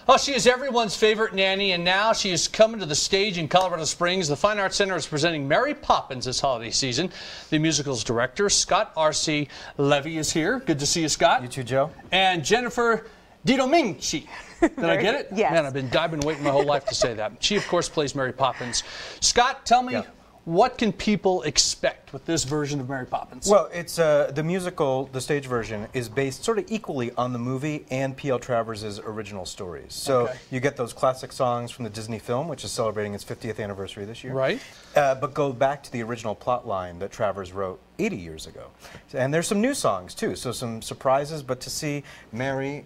Oh, she is everyone's favorite nanny, and now she is coming to the stage in Colorado Springs. The Fine Arts Center is presenting Mary Poppins this holiday season. The musical's director, Scott R.C. Levy, is here. Good to see you, Scott. You too, Joe. And Jennifer DiDominci. Did I get it? Yes. Man, I've been waiting my whole life to say that. She, of course, plays Mary Poppins. Scott, tell me, what can people expect with this version of Mary Poppins? Well, it's the musical, the stage version, is based sort of equally on the movie and P.L. Travers' original stories. So you get those classic songs from the Disney film, which is celebrating its 50th anniversary this year. Right. But go back to the original plot line that Travers wrote 80 years ago. And there's some new songs, too, so some surprises, but to see Mary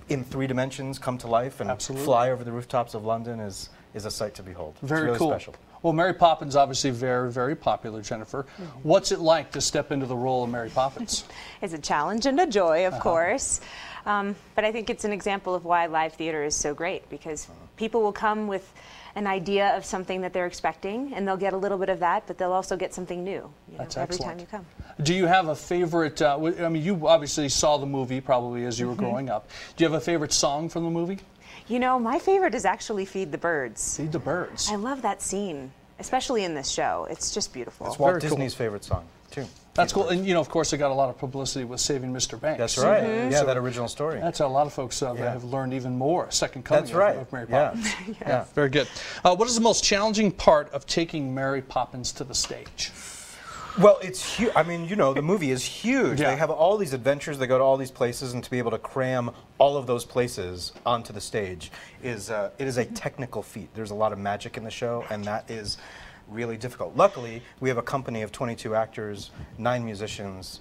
in 3 dimensions come to life and fly over the rooftops of London is a sight to behold. Very it's really cool. special. Well, Mary Poppins, obviously very, very popular, Jennifer. What's it like to step into the role of Mary Poppins? It's a challenge and a joy, of course. But I think it's an example of why live theater is so great, because people will come with an idea of something that they're expecting, and they'll get a little bit of that, but they'll also get something new every time you come. Do you have a favorite, I mean, you obviously saw the movie probably as you were growing up. Do you have a favorite song from the movie? You know, my favorite is actually Feed the Birds. Feed the Birds. I love that scene, especially in this show. It's just beautiful. It's Walt Disney's favorite song, too. That's cool. And, you know, of course, it got a lot of publicity with Saving Mr. Banks. That's right. Yeah, that original story. That's how a lot of folks have learned even more. Second coming of Mary Poppins. Yeah. Very good. What is the most challenging part of taking Mary Poppins to the stage? Well, it's huge. I mean, you know, the movie is huge. They have all these adventures. They go to all these places, and to be able to cram all of those places onto the stage is it is a technical feat. There's a lot of magic in the show, and that is really difficult. Luckily, we have a company of 22 actors, 9 musicians,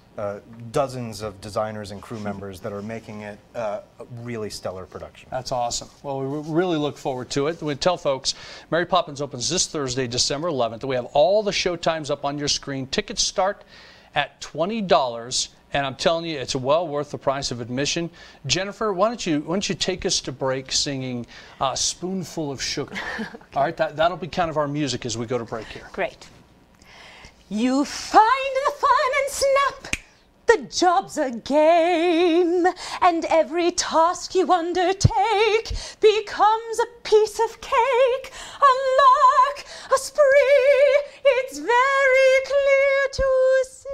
dozens of designers and crew members that are making it a really stellar production. That's awesome. Well, we really look forward to it. We tell folks, Mary Poppins opens this Thursday, December 11th. We have all the show times up on your screen. Tickets start at $20. And I'm telling you, it's well worth the price of admission. Jennifer, why don't you take us to break singing Spoonful of Sugar? All right, that'll be kind of our music as we go to break here. Great. You find the fun and snap. The job's a game, and every task you undertake becomes a piece of cake, a lark, a spree. It's very clear to see.